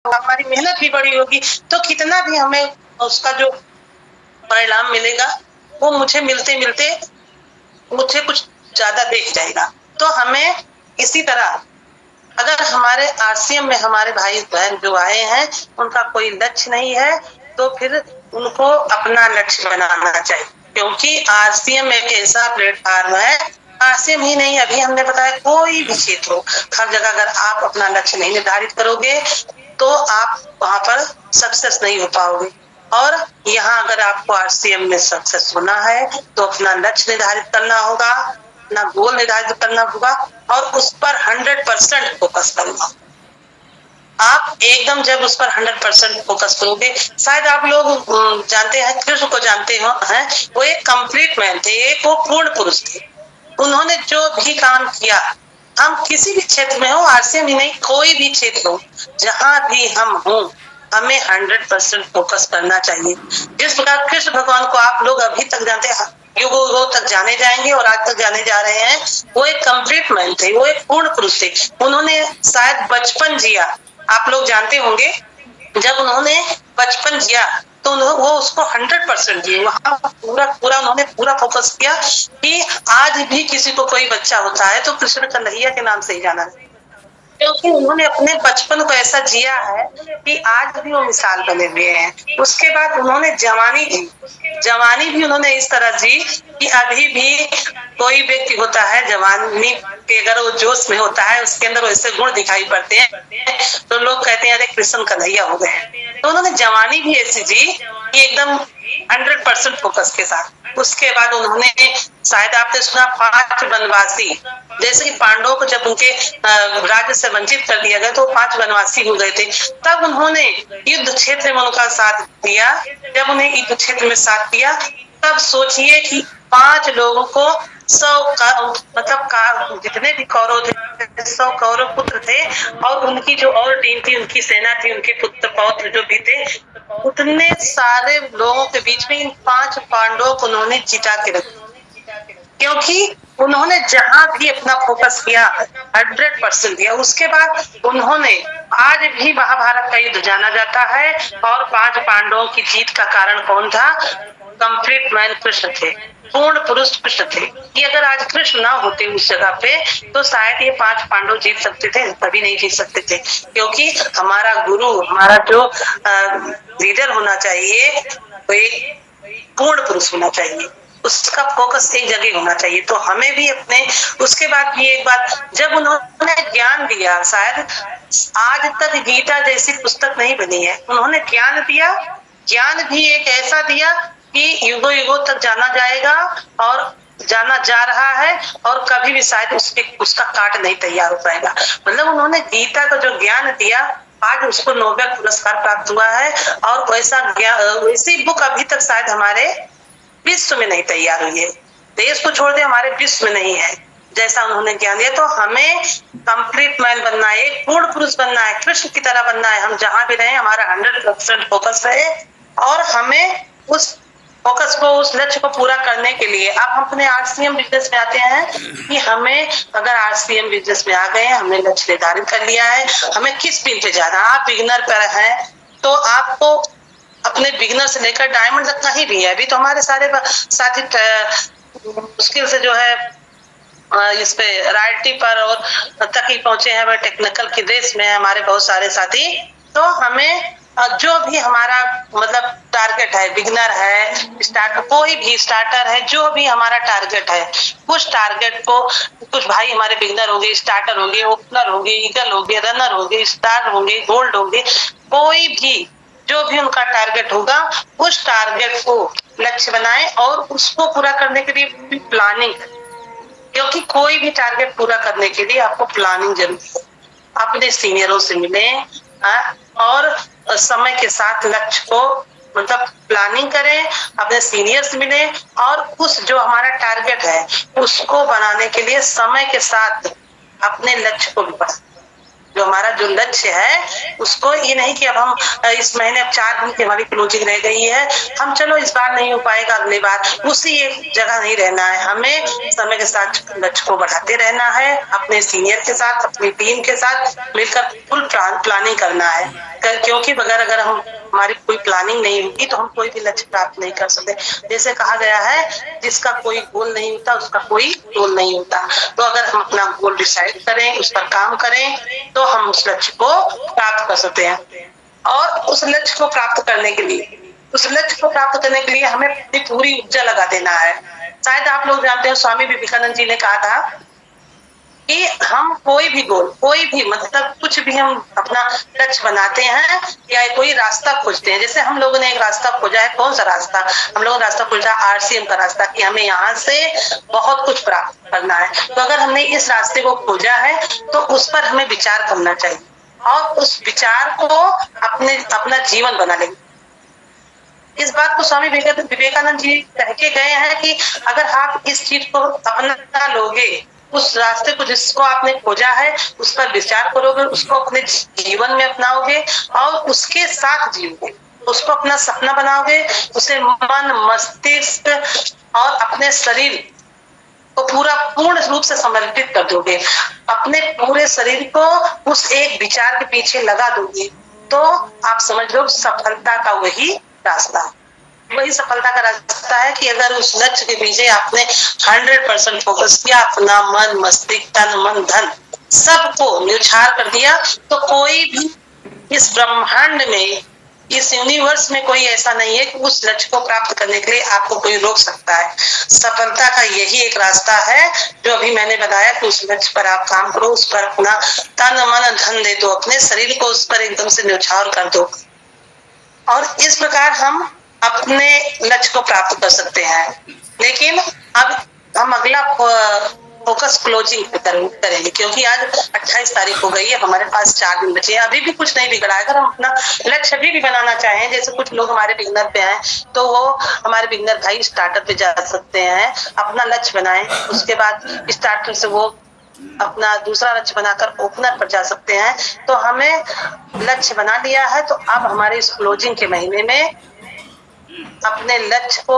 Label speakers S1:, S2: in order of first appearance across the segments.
S1: हमारी मेहनत भी बड़ी होगी, तो कितना भी हमें उसका जो परिणाम मिलेगा वो मुझे मिलते मिलते मुझे कुछ ज्यादा देख जाएगा। तो हमें इसी तरह अगर हमारे आरसीएम में हमारे भाई बहन जो आए हैं उनका कोई लक्ष्य नहीं है, तो फिर उनको अपना लक्ष्य बनाना चाहिए, क्योंकि आरसीएम एक ऐसा प्लेटफॉर्म है, आरसीएम ही नहीं, अभी हमने बताया कोई भी क्षेत्र हो, हर जगह अगर आप अपना लक्ष्य नहीं निर्धारित करोगे तो आप वहां पर सक्सेस नहीं हो पाओगे। और यहाँ अगर आपको आरसीएम में सक्सेस होना है तो अपना लक्ष्य निर्धारित करना होगा, अपना गोल निर्धारित करना होगा और उस पर 100% फोकस करना। आप एकदम जब उस पर 100% फोकस करोगे, शायद आप लोग जानते हैं, कृष्ण को जानते हो हैं, वो एक कंप्लीट मैन थे, एक वो पूर्ण पुरुष थे। उन्होंने जो भी काम किया, हम किसी भी क्षेत्र में हो, आरसीएम ही नहीं, कोई भी क्षेत्र हो, जहां भी हम हो, हमें 100% फोकस करना चाहिए। जिस प्रकार कृष्ण भगवान को आप लोग अभी तक जानते हैं, युगों तक जाने जाएंगे और आज तक जाने जा रहे हैं, वो एक कंप्लीट मैन थे, वो एक पूर्ण पुरुष थे। उन्होंने शायद बचपन जिया, आप लोग जानते होंगे, जब उन्होंने बचपन जिया तो वो उसको 100% दिए, वहां पूरा पूरा उन्होंने पूरा फोकस किया कि आज भी किसी को कोई बच्चा होता है तो कृष्ण कन्हैया के नाम से ही जाना, क्योंकि उन्होंने अपने बचपन को ऐसा जिया है कि आज भी वो मिसाल बने हुए हैं। उसके बाद उन्होंने जवानी जी, जवानी भी उन्होंने इस तरह जी कि अभी भी कोई व्यक्ति होता है जवानी के, अगर वो जोश में होता है, उसके अंदर वैसे गुण दिखाई पड़ते हैं तो लोग कहते हैं अरे कृष्ण कन्हैया हो गए। तो उन्होंने जवानी भी ऐसी जी कि एकदम 100% फोकस के साथ। उसके बाद उन्होंने, शायद आपने सुना, 5 वनवासी, जैसे कि पांडवों को जब उनके राज्य से वंचित कर दिया गया तो 5 वनवासी हो गए थे, तब उन्होंने युद्ध क्षेत्र में उनका साथ दिया। जब उन्हें युद्ध क्षेत्र में साथ दिया, तब सोचिए कि 5 लोगों को 100 का मतलब जितने भी कौरव थे, 100 कौरव पुत्र थे, और उनकी जो और टीम थी, उनकी सेना थी, उनके पुत्र पौत्र जो भी थे, उतने सारे लोगों के बीच में इन 5 पांडवों को उन्होंने जिता के रखा, क्योंकि उन्होंने जहां भी अपना फोकस किया 100% दिया। उसके बाद उन्होंने, आज भी महाभारत का युद्ध जाना जाता है और 5 पांडवों की जीत का कारण कौन था? कंप्लीट मैन कृष्ण थे, पूर्ण पुरुष कृष्ण थे। कि अगर आज कृष्ण ना होते उस जगह पे तो शायद ये 5 पांडव जीत सकते थे, कभी नहीं जीत सकते थे, क्योंकि हमारा गुरु, हमारा जो लीडर होना चाहिए वो एक पूर्ण पुरुष होना चाहिए, उसका फोकस एक जगह होना चाहिए। तो हमें भी अपने, उसके बाद भी एक बात, जब उन्होंने ज्ञान दिया, शायद आज तक गीता जैसी पुस्तक नहीं बनी है, उन्होंने ज्ञान दिया, ज्ञान भी एक ऐसा दिया कि युगों युगों तक जाना जाएगा और जाना जा रहा है, और कभी भी शायद उसका काट नहीं तैयार हो पाएगा। मतलब उन्होंने गीता का जो ज्ञान दिया, आज उसको नोबेल पुरस्कार प्राप्त हुआ है, और वैसा वैसी बुक अभी तक शायद हमारे विश्व में नहीं तैयार हुई है, देश को छोड़ दे हमारे विश्व में नहीं है जैसा उन्होंने ज्ञान दिया। तो हमें कंप्लीट मैन बनना है, एक पूर्ण पुरुष बनना है, कृष्ण की तरह बनना है। हम जहां भी रहे हमारा 100% फोकस रहे, और हमें उस फोकस को, उस लक्ष्य को पूरा करने के लिए, अब हम अपने आरसीएम बिजनेस में आते हैं कि हमें, अगर आरसीएम बिजनेस में आ गए, हमने लक्ष्य निर्धारित कर लिया है, हमें किस पिन पे जाना। आप बिगिनर पर हैं तो आपको अपने बिगिनर से लेकर डायमंड तक कहीं भी है, अभी तो हमारे सारे साथी मुश्किल से जो है इस पे रायल्टी पर और तक ही पहुंचे हैं, वह टेक्निकल की रेस में है हमारे बहुत सारे साथी। तो हमें जो भी हमारा मतलब टारगेट है, बिगिनर है, स्टार्टर, कोई भी स्टार्टर है, जो भी हमारा टारगेट है, कुछ टारगेट को, कुछ भाई हमारे बिगिनर होंगे, स्टार्टर होंगे, ओपनर होंगे, ईगल होंगे, रनर होंगे, स्टार होंगे, गोल्ड होंगे, कोई भी जो भी उनका टारगेट होगा, उस टारगेट को लक्ष्य बनाएं और उसको पूरा करने के लिए प्लानिंग, क्योंकि कोई भी टारगेट पूरा करने के लिए आपको प्लानिंग जरूरी है। अपने सीनियरों से मिले और समय के साथ लक्ष्य को मतलब प्लानिंग करें, अपने सीनियर से मिले, और उस जो हमारा टारगेट है उसको बनाने के लिए समय के साथ अपने लक्ष्य को भी बढ़ाएं। जो हमारा जो लक्ष्य है उसको ये नहीं कि अब हम इस महीने अब 4 दिन की हमारी क्लोजिंग रह गई है, हम चलो इस बार नहीं हो पाएगा अगली बार, उसी एक जगह नहीं रहना है। हमें समय के साथ लक्ष्य को बढ़ाते रहना है, अपने सीनियर के साथ, अपनी टीम के साथ मिलकर फुल प्लानिंग करना है, क्योंकि अगर हम हमारी कोई प्लानिंग नहीं होगी तो हम कोई भी लक्ष्य प्राप्त नहीं कर सकते। जैसे कहा गया है, जिसका कोई गोल नहीं होता उसका कोई गोल नहीं होता। तो अगर हम अपना गोल डिसाइड करें, उस पर काम करें, तो हम उस लक्ष्य को प्राप्त कर सकते हैं। और उस लक्ष्य को प्राप्त करने के लिए हमें अपनी पूरी ऊर्जा लगा देना है। शायद आप लोग जानते हैं, स्वामी विवेकानंद जी ने कहा था कि हम कोई भी मतलब कुछ भी हम अपना लक्ष्य बनाते हैं या कोई रास्ता खोजते हैं। जैसे हम लोगों ने एक रास्ता खोजा है, कौन सा रास्ता? हम लोगों ने रास्ता खोजा आरसीएम का रास्ता, कि हमें यहाँ से बहुत कुछ प्राप्त करना है। तो अगर हमने इस रास्ते को खोजा है तो उस पर हमें विचार करना चाहिए और उस विचार को अपना जीवन बना लेंगे। इस बात को स्वामी विवेकानंद जी कह के गए हैं कि अगर आप इस चीज को अपना लोगे, उस रास्ते को जिसको आपने खोजा है उस पर विचार करोगे, उसको अपने जीवन में अपनाओगे और उसके साथ जियोगे, उसको अपना सपना बनाओगे, उसे मन, मस्तिष्क और अपने शरीर को पूर्ण रूप से समर्पित कर दोगे, अपने पूरे शरीर को उस एक विचार के पीछे लगा दोगे, तो आप समझ लो सफलता का वही सफलता का रास्ता है कि अगर उस लक्ष्य के पीछे आपने 100% फोकस किया, अपना मन, मस्तिष्क, तन, मन, धन सबको न्यौछावर कर दिया, तो कोई भी इस ब्रह्मांड में, इस यूनिवर्स में कोई ऐसा नहीं है कि उस लक्ष्य को प्राप्त करने के लिए आपको कोई रोक सकता है। सफलता का यही एक रास्ता है जो अभी मैंने बताया कि उस लक्ष्य पर आप काम करो, उस पर अपना तन, मन, धन दे दो, अपने शरीर को उस पर एकदम से न्यौछावर कर दो, और इस प्रकार हम अपने लक्ष्य को प्राप्त कर सकते हैं। लेकिन अब हम अगला फोकस क्लोजिंग पे करेंगे, क्योंकि आज 28 तारीख हो गई है, हमारे पास 4 दिन बचे हैं, अभी भी कुछ नहीं बिगड़ा है। अगर हम अपना लक्ष्य अभी भी बनाना चाहें, जैसे कुछ लोग हमारे बिगनर पे हैं, तो वो हमारे बिगनर भाई स्टार्टर पे जा सकते हैं, अपना लक्ष्य बनाएं, उसके बाद स्टार्टर से वो अपना दूसरा लक्ष्य बनाकर ओपनर पर जा सकते हैं। तो हमें लक्ष्य बना लिया है, तो अब हमारे इस क्लोजिंग के महीने में अपने लक्ष्य को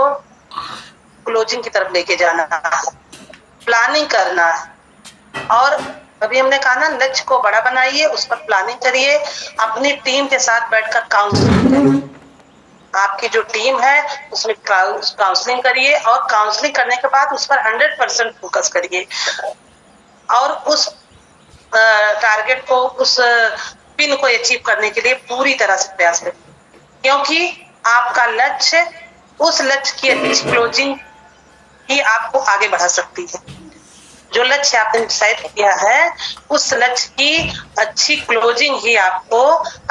S1: क्लोजिंग की तरफ लेके जाना है, प्लानिंग करना है। और अभी हमने कहा ना, लक्ष्य को बड़ा बनाइए, उस पर प्लानिंग करिए, अपनी टीम के साथ बैठकर काउंसलिंग करिए, आपकी जो टीम है उसमें काउंसलिंग करिए, और काउंसलिंग करने के बाद उस पर 100% फोकस करिए और उस टारगेट को, उस पिन को अचीव करने के लिए पूरी तरह से प्रयास करिए, क्योंकि आपका लक्ष्य, उस लक्ष्य की अच्छी क्लोजिंग ही आपको आगे बढ़ा सकती है। जो लक्ष्य आपने डिसाइड किया है, उस लक्ष्य की अच्छी क्लोजिंग ही आपको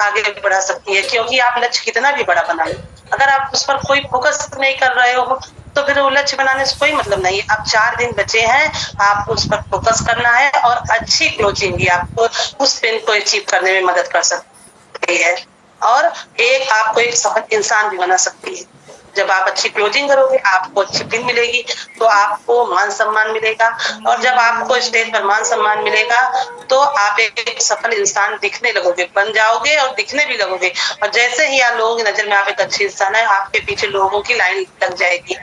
S1: आगे बढ़ा सकती है, क्योंकि आप लक्ष्य कितना भी बड़ा बना लो, अगर आप उस पर कोई फोकस नहीं कर रहे हो तो फिर वो लक्ष्य बनाने से कोई मतलब नहीं। अब 4 दिन बचे हैं, आपको उस पर फोकस करना है और अच्छी क्लोजिंग भी आपको उस पिन को अचीव करने में मदद कर सकती है, और आपको एक सफल इंसान भी बना सकती है। जब आप अच्छी क्लोजिंग करोगे, आपको अच्छी पिन मिलेगी, तो आपको मान सम्मान मिलेगा, और जब आपको स्टेज पर मान सम्मान मिलेगा तो आप एक सफल इंसान दिखने लगोगे, बन जाओगे और दिखने भी लगोगे। और जैसे ही आप लोगों की नजर में आप एक अच्छी इंसान है, आपके पीछे लोगों की लाइन लग जाएगी।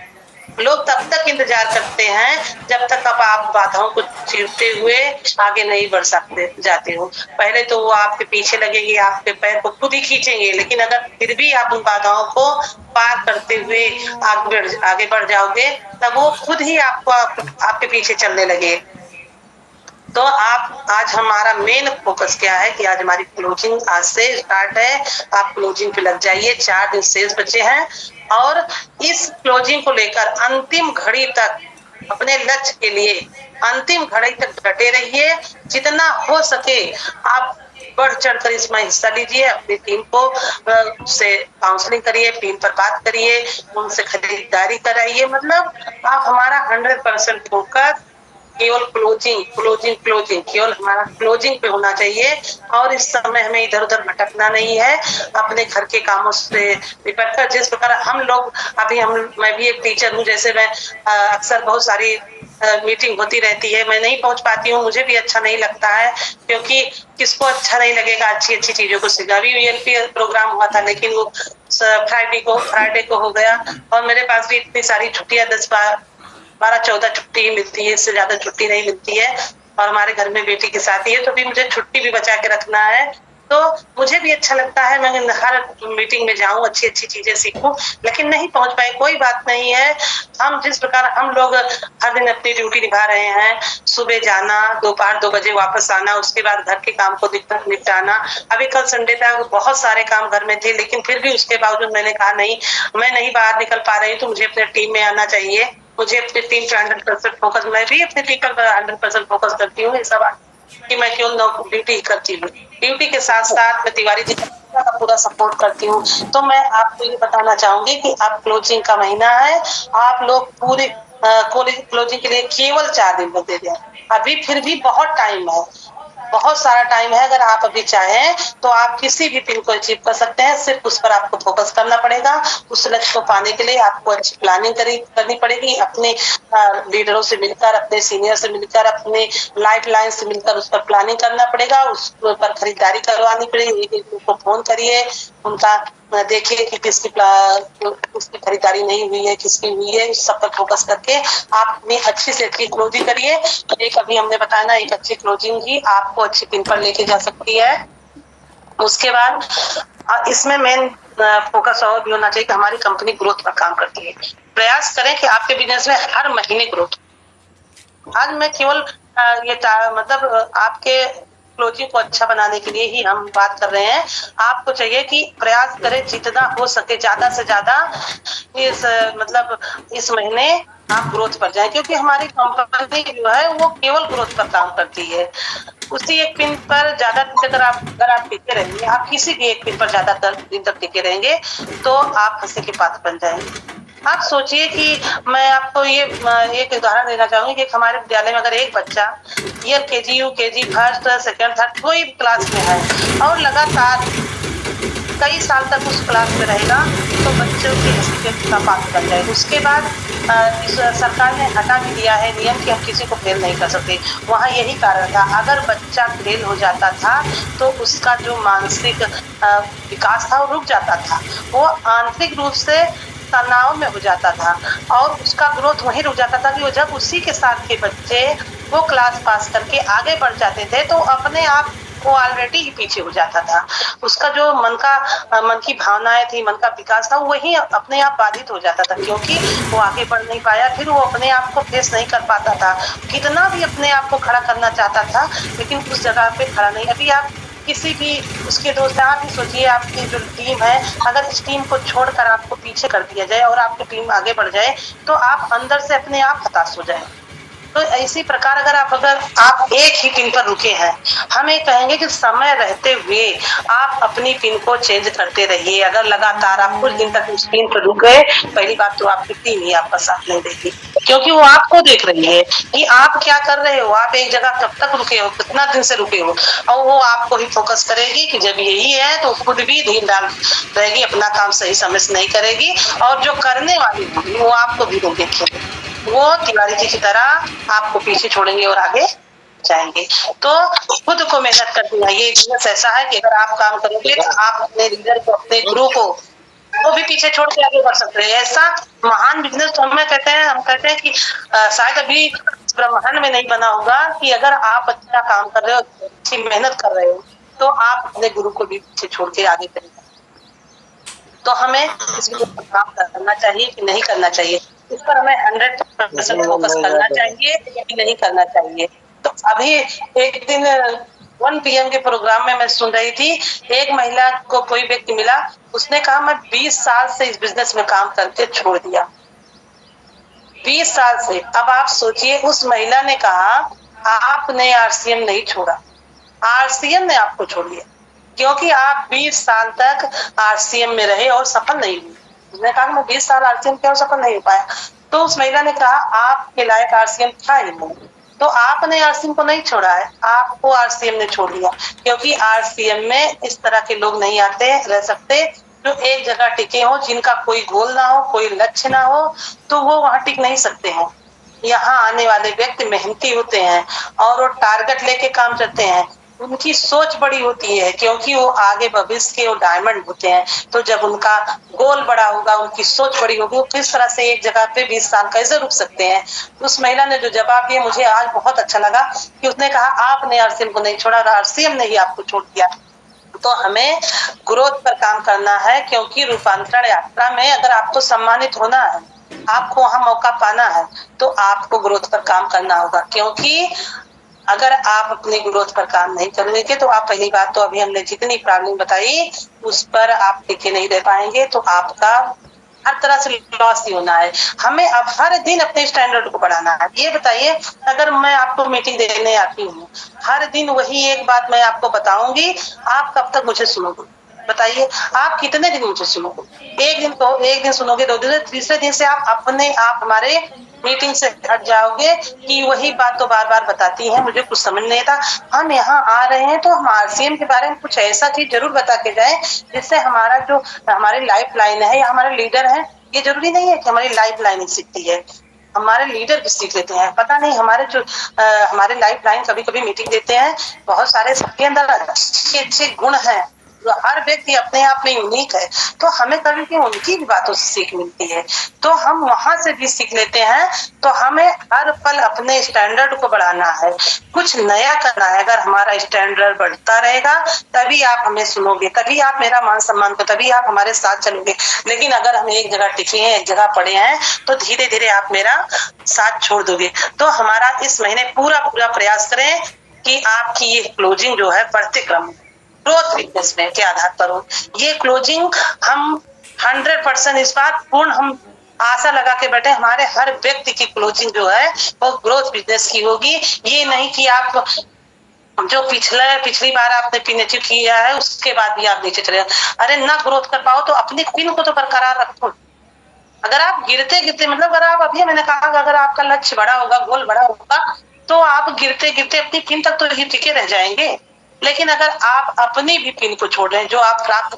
S1: लोग तब तक इंतजार करते हैं जब तक आप बाधाओं को चीरते हुए आगे नहीं बढ़ सकते जाते हो। पहले तो वो आपके पीछे लगेंगे, आपके पैर को खुद ही खींचेंगे, लेकिन अगर फिर भी आप उन बाधाओं को पार करते हुए आगे बढ़ जाओगे, तब वो खुद ही आपके पीछे चलने लगे। तो आज हमारा मेन फोकस क्या है कि आज हमारी क्लोजिंग आज से स्टार्ट है, आप क्लोजिंग पे लग जाइए, 4 दिन शेष बचे हैं, और इस क्लोजिंग को लेकर अंतिम घड़ी तक अपने लक्ष्य के लिए अंतिम घड़ी तक डटे रहिए। जितना हो सके आप बढ़ चढ़ कर इसमें हिस्सा लीजिए, अपनी टीम को से काउंसलिंग करिए, टीम पर बात करिए, उनसे खरीदारी कराइए, मतलब आप हमारा 100% फोकस केवल क्लोजिंग क्लोजिंग क्लोजिंग, केवल हमारा क्लोजिंग पे होना चाहिए। और इस समय हमें इधर उधर भटकना नहीं है, अपने घर के कामों से निपट कर, जिस प्रकार हम लोग अभी हम मैं भी एक टीचर हूँ, जैसे मैं अक्सर बहुत सारी मीटिंग होती रहती है, मैं नहीं पहुंच पाती हूँ, मुझे भी अच्छा नहीं लगता है, क्योंकि किसको अच्छा नहीं लगेगा अच्छी अच्छी चीजों को सीखना। अभी वीएलपी प्रोग्राम हुआ था, लेकिन वो फ्राइडे को हो गया, और मेरे पास भी इतनी सारी छुट्टियां 10 12 14 छुट्टी ही मिलती है, इससे ज्यादा छुट्टी नहीं मिलती है। और हमारे घर में बेटी की शादी है, तो भी मुझे छुट्टी भी बचा के रखना है। तो मुझे भी अच्छा लगता है मैं हर मीटिंग में जाऊं, अच्छी अच्छी चीजें सीखूं, लेकिन नहीं पहुंच पाए, कोई बात नहीं है। हम जिस प्रकार हम लोग हर दिन अपनी ड्यूटी निभा रहे हैं, सुबह जाना, दोपहर 2 बजे वापस आना, उसके बाद घर के काम को निपटाना। अभी कल संडे था, बहुत सारे काम घर में थे, लेकिन फिर भी उसके बावजूद मैंने कहा नहीं, मैं नहीं बाहर निकल पा रही हूँ, तो मुझे अपने टीम में आना चाहिए, मुझे अपनी टीम पे 100% फोकस, मैं भी अपनी टीम पर 100% फोकस करती हूँ। ये सब कि मैं केवल ड्यूटी ही करती हूँ, ड्यूटी के साथ साथ मैं तिवारी जी का पूरा सपोर्ट करती हूँ। तो मैं आपको ये बताना चाहूंगी कि आप क्लोजिंग का महीना है, आप लोग पूरे क्लोजिंग के लिए केवल 4 दिन दे दें, अभी फिर भी बहुत टाइम है, बहुत सारा टाइम है। अगर आप अभी चाहें तो आप किसी भी पिन को अचीव कर सकते हैं, सिर्फ उस पर आपको फोकस करना पड़ेगा। उस लक्ष्य को पाने के लिए आपको अच्छी प्लानिंग करनी पड़ेगी, अपने लीडरों से मिलकर, अपने सीनियर से मिलकर, अपने लाइफ लाइन से मिलकर उस पर प्लानिंग करना पड़ेगा, उस पर खरीदारी करवानी पड़ेगी। एक एक को फोन करिए, उनका देखिए कि किसकी खरीदारी नहीं हुई है, किसकी हुई है, इस सब पर फोकस करके आप अपनी अच्छी से अच्छी क्लोजिंग करिए। एक अभी हमने बताया ना, एक अच्छी क्लोजिंग ही आपको अच्छी पिन पर लेके जा सकती है। उसके बाद इसमें मेन फोकस और भी होना चाहिए कि हमारी कंपनी ग्रोथ पर काम करती है। प्रयास करें कि आपके बिजनेस में हर महीने ग्रोथ। आज मैं केवल मतलब आपके क्लोजिंग को अच्छा बनाने के लिए ही हम बात कर रहे हैं। आपको चाहिए कि प्रयास करें जितना हो सके ज्यादा से ज्यादा इस मतलब इस महीने आप ग्रोथ पर जाएं, क्योंकि हमारी कंपनी जो है वो केवल ग्रोथ पर काम करती है। उसी एक पिन पर ज्यादा दिन तक अगर आप टिके रहेंगे, आप किसी भी एक पिन पर ज्यादा दिन तक टिके रहेंगे, तो आप हंसी के पात्र बन जाएंगे। आप सोचिए कि मैं आपको ये एक उदाहरण देना चाहूंगी कि हमारे विद्यालय में अगर एक बच्चा KG UKG first second third कोई भी क्लास में है और लगातार कई साल तक उस क्लास में रहेगा, तो बच्चों की हैसियत का पात्र बन जाएगा। उसके बाद सरकार ने हटा भी दिया है नियम कि हम किसी को फेल नहीं कर सकते। वहाँ यही कारण था, अगर बच्चा फेल हो जाता था तो उसका जो मानसिक विकास था वो रुक जाता था, वो आंतरिक रूप से तनाव में हो जाता था, और उसका ग्रोथ वहीं रुक जाता था कि वो जब उसी के साथ के बच्चे वो क्लास पास करके आगे बढ़ जाते थे, तो अपने आप वो ऑलरेडी ही पीछे हो जाता था। उसका जो मन की भावनाएं थी, मन का विकास था, वही अपने आप बाधित हो जाता था, क्योंकि वो आगे बढ़ नहीं पाया, फिर वो अपने आप को फेस नहीं कर पाता था। कितना भी अपने आप को खड़ा करना चाहता था, लेकिन उस जगह पे खड़ा नहीं। अभी आप किसी भी उसके दोस्त, आप ही सोचिए, आपकी जो टीम है, अगर इस टीम को छोड़कर आपको पीछे कर दिया जाए और आपकी टीम आगे बढ़ जाए, तो आप अंदर से अपने आप हताश हो जाए। तो इसी प्रकार अगर आप एक ही पिन पर रुके हैं, हम ये कहेंगे कि समय रहते हुए आप अपनी पिन को चेंज करते रहिए। अगर लगातार आप कुछ दिन तक उस पिन पर रुक गए, पहली बात तो आपकी टीम ही आपका साथ नहीं देगी, क्योंकि वो आपको देख रही है कि आप क्या कर रहे हो, आप एक जगह कब तक रुके हो, कितना दिन से रुके हो, और वो आपको ही फोकस करेगी कि जब यही है, तो खुद भी ढील डाल रहेगी, अपना काम सही समय से नहीं करेगी, और जो करने वाली होगी वो आपको भी नहीं देखेगी, वो तिवारी जी की तरह आपको पीछे छोड़ेंगे और आगे जाएंगे। तो खुद को मेहनत करना, ये बिजनेस ऐसा है कि अगर आप काम करोगे तो आप अपने लीडर को, अपने गुरु को वो भी पीछे छोड़ के आगे बढ़ सकते हैं। ऐसा महान बिजनेस तो हम कहते हैं कि शायद अभी ब्रह्मांड में नहीं बना होगा कि अगर आप अच्छा काम कर रहे हो, अच्छी मेहनत कर रहे हो, तो आप अपने गुरु को भी पीछे छोड़ के आगे करेंगे। तो हमें इस पर काम करना चाहिए कि नहीं करना चाहिए, इस पर हमें 100% फोकस करना चाहिए कि नहीं करना चाहिए। तो अभी एक दिन 1 PM के प्रोग्राम में मैं सुन रही थी, एक महिला को कोई व्यक्ति मिला, उसने कहा मैं 20 साल से इस बिजनेस में काम करके छोड़ दिया, 20 साल से। अब आप सोचिए, उस महिला ने कहा आपने आरसीएम नहीं छोड़ा, आरसीएम ने आपको छोड़ दिया, क्योंकि आप 20 साल तक आरसीएम में रहे और सफल नहीं हुए। उसने कहा मैं 20 साल आरसीएम किया और सफल नहीं हो पाया, तो उस महिला ने कहा आपके लायक आरसीएम था ही नहीं, तो आपने आरसीएम को नहीं छोड़ा है, आपको आरसीएम ने छोड़ दिया, क्योंकि आरसीएम में इस तरह के लोग नहीं आते रह सकते जो एक जगह टिके हो, जिनका कोई गोल ना हो, कोई लक्ष्य ना हो, तो वो वहां टिक नहीं सकते हैं। यहाँ आने वाले व्यक्ति मेहनती होते हैं और वो टारगेट लेके काम करते हैं। उनकी सोच बड़ी होती है, क्योंकि वो आगे भविष्य के वो डायमंड होते हैं। तो जब उनका गोल बड़ा होगा, उनकी सोच बड़ी होगी, वो किस तरह से एक जगह पे 20 साल कैसे रुक सकते हैं। उस महिला ने जो जवाब दिया मुझे आज बहुत अच्छा लगा कि उसने कहा आपने आरसीएम को नहीं छोड़ा, आरसीएम ने ही आपको छोड़ दिया। तो हमें ग्रोथ पर काम करना है, क्योंकि रूपांतरण यात्रा में अगर आपको सम्मानित होना है, आपको वहां मौका पाना है, तो आपको ग्रोथ पर काम करना होगा। क्योंकि अगर आप अपनी ग्रोथ पर काम नहीं करेंगे तो आप, पहली बात तो अभी हमने जितनी प्रॉब्लम बताई उस पर आप टिके नहीं रह पाएंगे, तो आपका हर तरह से लॉस ही होना है। हमें अब हर दिन अपने स्टैंडर्ड को बढ़ाना है। ये बताइए, अगर मैं आपको मीटिंग देने आती हूँ, हर दिन वही एक बात मैं आपको बताऊंगी, आप कब तक मुझे सुनोगे? बताइए, आप कितने दिन मुझे सुनोगे? एक दिन तो एक दिन सुनोगे, 2 दिन, तीसरे दिन से आप अपने आप हमारे मीटिंग से हट जाओगे कि वही बात तो बार बार बताती हैं, मुझे कुछ समझ नहीं आता। हम यहाँ आ रहे हैं तो हम आरसीएम के बारे में कुछ ऐसा चीज जरूर बता के जाए जिससे हमारा जो हमारी लाइफ लाइन है या हमारे लीडर है, ये जरूरी नहीं है कि हमारी लाइफ लाइन ही सीखती है, हमारे लीडर भी सीख लेते हैं। पता नहीं हमारे जो हमारे लाइफ लाइन कभी कभी मीटिंग देते हैं, बहुत सारे सबके अंदर अच्छे अच्छे गुण हैं, हर व्यक्ति अपने आप में यूनिक है, तो हमें कभी भी उनकी भी बातों से सीख मिलती है, तो हम वहां से भी सीख लेते हैं। तो हमें हर पल अपने स्टैंडर्ड को बढ़ाना है, कुछ नया करना है। अगर हमारा स्टैंडर्ड बढ़ता रहेगा तभी आप हमें सुनोगे, तभी आप मेरा मान सम्मान को, तभी आप हमारे साथ चलोगे। लेकिन अगर हम एक जगह टिके हैं, एक जगह पड़े हैं, तो धीरे धीरे आप मेरा साथ छोड़ दोगे। तो हमारा इस महीने पूरा पूरा प्रयास करें कि आपकी ये क्लोजिंग जो है बढ़ते क्रम ग्रोथ बिजनेस में के आधार पर हो। ये क्लोजिंग हम 100% इस बात पूर्ण हम आशा लगा के बैठे, हमारे हर व्यक्ति की क्लोजिंग जो है वो ग्रोथ बिजनेस की होगी। ये नहीं कि आप जो पिछली बार आपने पिन अचीव किया है उसके बाद भी आप नीचे चले जाओ। अरे ना ग्रोथ कर पाओ तो अपनी पिन को तो बरकरार रखो। अगर आप गिरते गिरते, मतलब अगर आप, अभी मैंने कहा अगर आपका लक्ष्य बड़ा होगा, गोल बड़ा होगा, तो आप गिरते गिरते अपनी पिन तक तो ही टिके रह जाएंगे। लेकिन अगर आप अपनी भी पिन को छोड़ रहे हैं जो आप प्राप्त